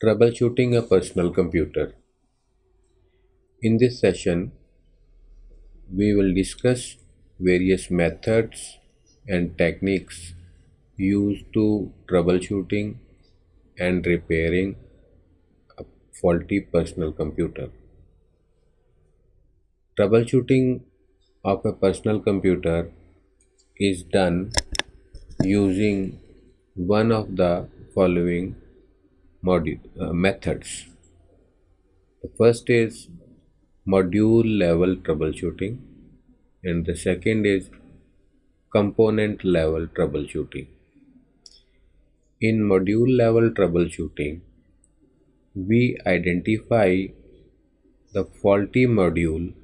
Troubleshooting a personal computer. In this session, we will discuss various methods and techniques used to troubleshooting and repairing a faulty personal computer. Troubleshooting of a personal computer is done using one of the following methods. The first is module level troubleshooting, and the second is component level troubleshooting. In module level troubleshooting, we identify the faulty module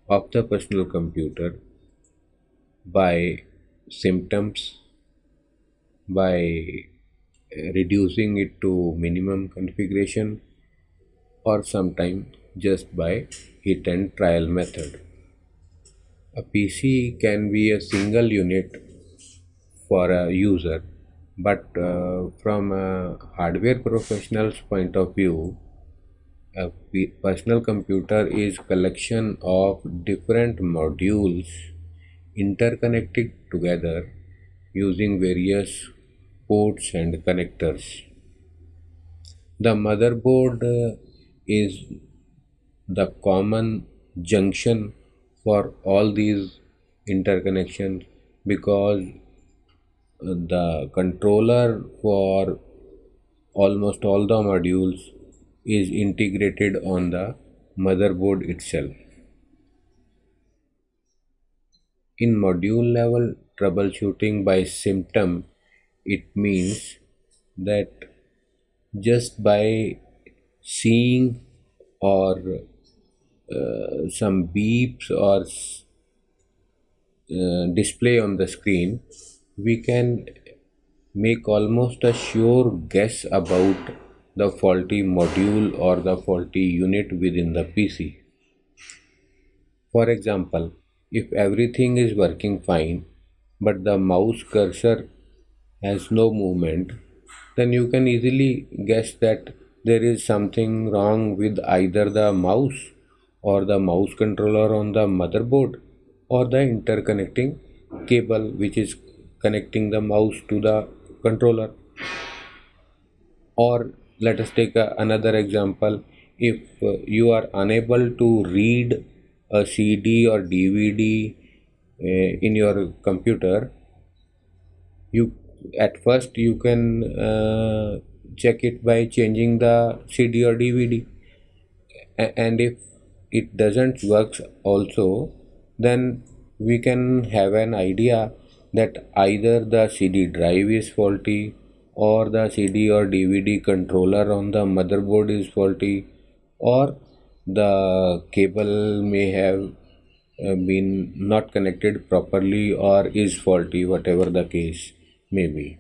of the personal computer by symptoms, by reducing it to minimum configuration, or sometimes just by hit and trial method. A PC can be a single unit for a user, but from a hardware professional's point of view, a personal computer is collection of different modules interconnected together using various ports and connectors. The motherboard is the common junction for all these interconnections because the controller for almost all the modules is integrated on the motherboard itself. In module level troubleshooting by symptom, it means that just by seeing or some beeps or display on the screen, we can make almost a sure guess about the faulty module or the faulty unit within the PC. For example, if everything is working fine but the mouse cursor has no movement, then you can easily guess that there is something wrong with either the mouse or the mouse controller on the motherboard or the interconnecting cable which is connecting the mouse to the controller. Or let us take another example. If you are unable to read a CD or DVD in your computer, you at first you can check it by changing the CD or DVD, and if it doesn't work also, then we can have an idea that either the CD drive is faulty or the CD or DVD controller on the motherboard is faulty, or the cable may have been not connected properly or is faulty, whatever the case may be.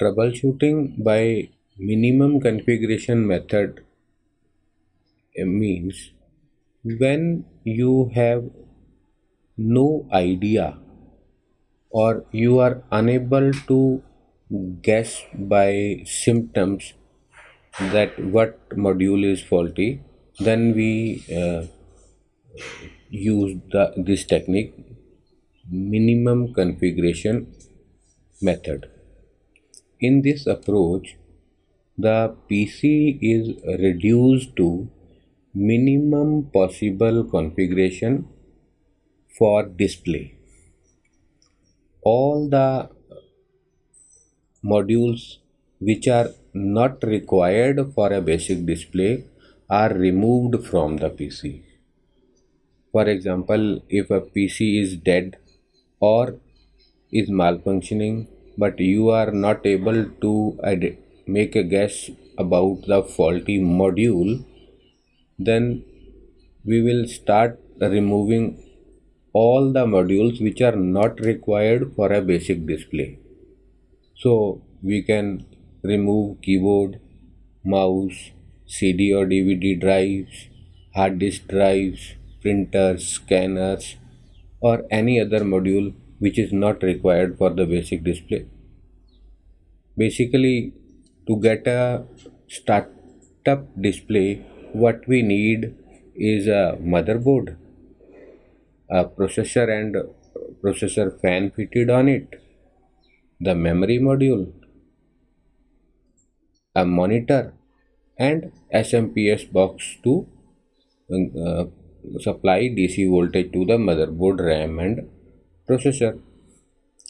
Troubleshooting by minimum configuration method means when you have no idea or you are unable to guess by symptoms that what module is faulty, then we use this technique, minimum configuration method. In this approach, the PC is reduced to minimum possible configuration for display. All the modules which are not required for a basic display are removed from the PC. For example, if a PC is dead or is malfunctioning, but you are not able to make a guess about the faulty module, then we will start removing all the modules which are not required for a basic display. So we can remove keyboard, mouse, CD or DVD drives, hard disk drives, printers, scanners, or any other module which is not required for the basic display. Basically, To get a startup display, what we need is a motherboard, a processor and processor fan fitted on it, the memory module, a monitor, and SMPS box to uh, supply DC voltage to the motherboard, RAM, and processor.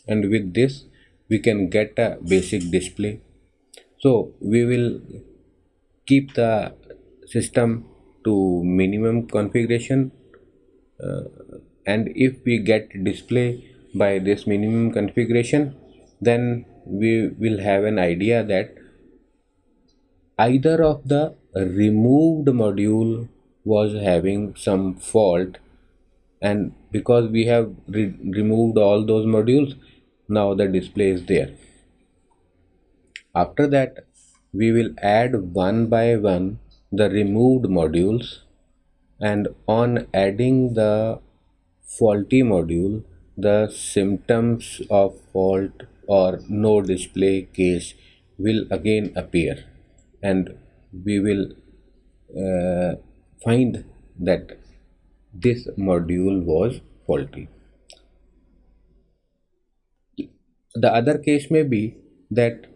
And with this, we can get a basic display. So we will keep the system to minimum configuration, and if we get display by this minimum configuration, then we will have an idea that either of the removed module was having some fault, and because we have removed all those modules, now the display is there. After that, we will add one by one the removed modules, and on adding the faulty module, the symptoms of fault or no display case will again appear, and we will uh, find that this module was faulty. The other case may be that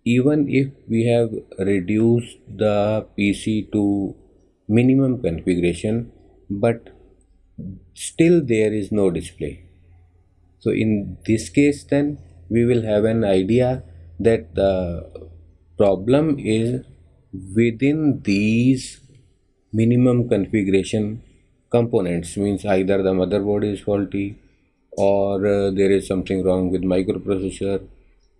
even if we have reduced the PC to minimum configuration, but still there is no display. So in this case, then we will have an idea that the problem is within these minimum configuration components, means either the motherboard is faulty, or there is something wrong with microprocessor,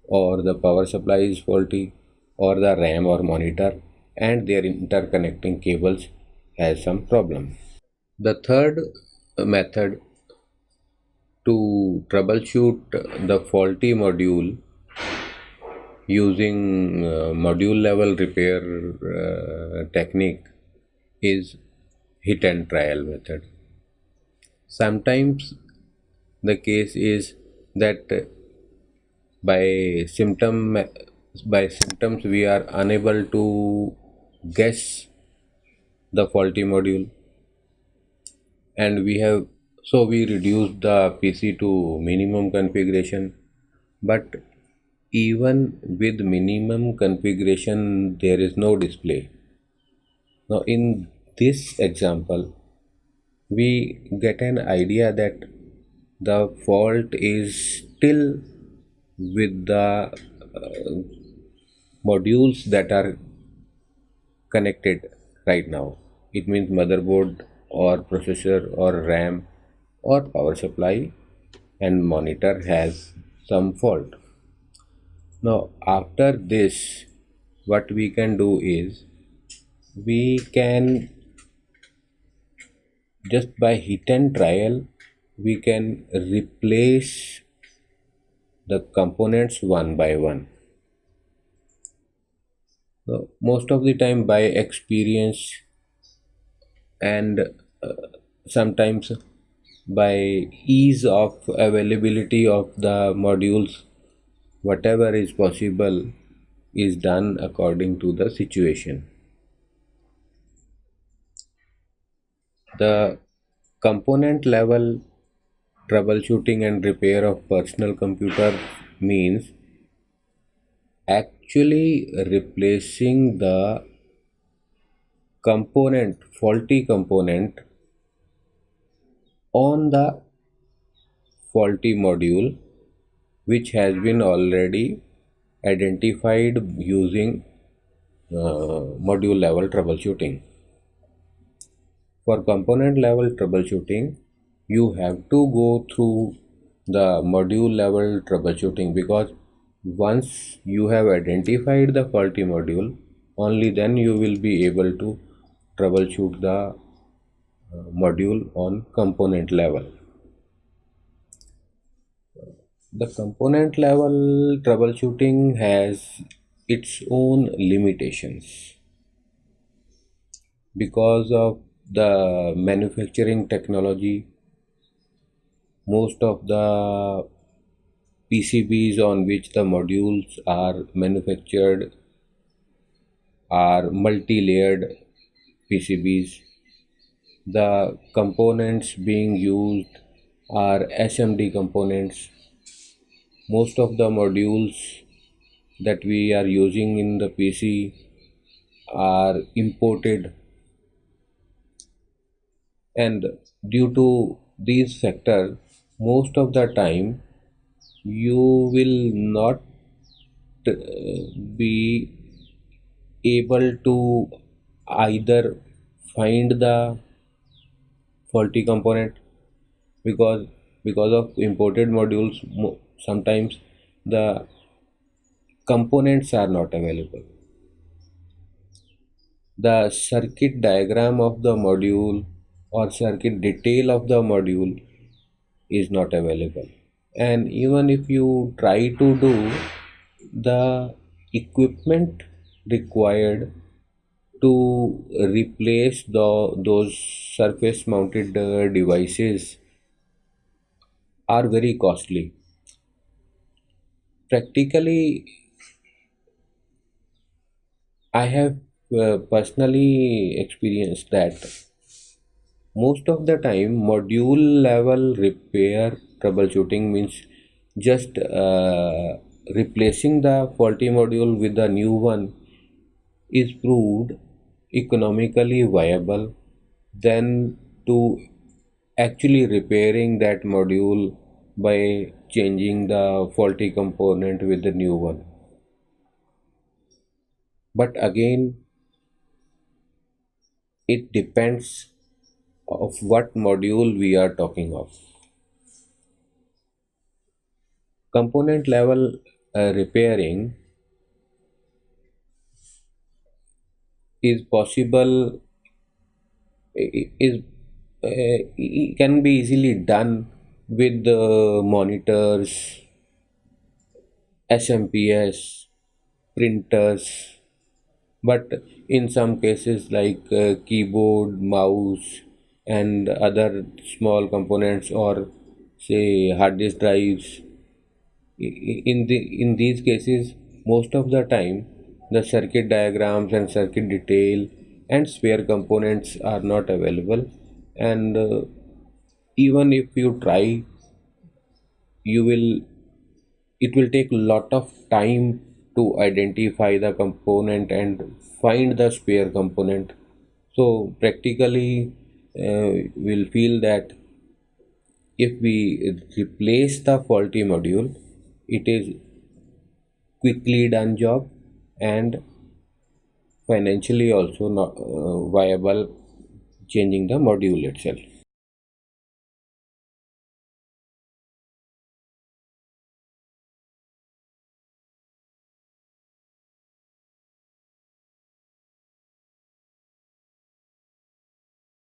or the power supply is faulty, or the RAM or monitor and their interconnecting cables has some problem. The third method to troubleshoot the faulty module using module level repair technique is hit and trial method. Sometimes the case is that by symptoms we are unable to guess the faulty module, and we reduced the PC to minimum configuration. But even with minimum configuration there is no display. Now in this example, we get an idea that the fault is still with the modules that are connected right now. It means motherboard or processor or RAM or power supply and monitor has some fault. Now after this, what we can do is we can just by hit and trial we can replace the components one by one. So most of the time by experience, and sometimes by ease of availability of the modules, whatever is possible is done according to the situation. The component level troubleshooting and repair of personal computer means actually replacing the faulty component on the faulty module which has been already identified using module level troubleshooting. For component level troubleshooting, you have to go through the module level troubleshooting, because once you have identified the faulty module, only then you will be able to troubleshoot the module on component level. The component level troubleshooting has its own limitations because of the manufacturing technology. Most of the PCBs on which the modules are manufactured are multi-layered PCBs. The components being used are SMD components. Most of the modules that we are using in the PC are imported, and due to these factors, most of the time you will not be able to either find the faulty component, because of imported modules, sometimes the components are not available. The circuit diagram of the module or circuit detail of the module is not available, and even if you try to do, the equipment required to replace those surface mounted devices are very costly. Practically, I have personally experienced that most of the time module level repair troubleshooting means just replacing the faulty module with a new one is proved economically viable than to actually repairing that module by changing the faulty component with the new one. But again, it depends of what module we are talking of. Component level repairing is possible, is can be easily done with the monitors, SMPS, printers, but in some cases like keyboard, mouse, and other small components, or say hard disk drives, in these cases, most of the time the circuit diagrams and circuit detail and spare components are not available, and even if you try, you will it will take a lot of time to identify the component and find the spare component. So practically, we'll feel that if we replace the faulty module, it is quickly done job, and financially also not viable changing the module itself.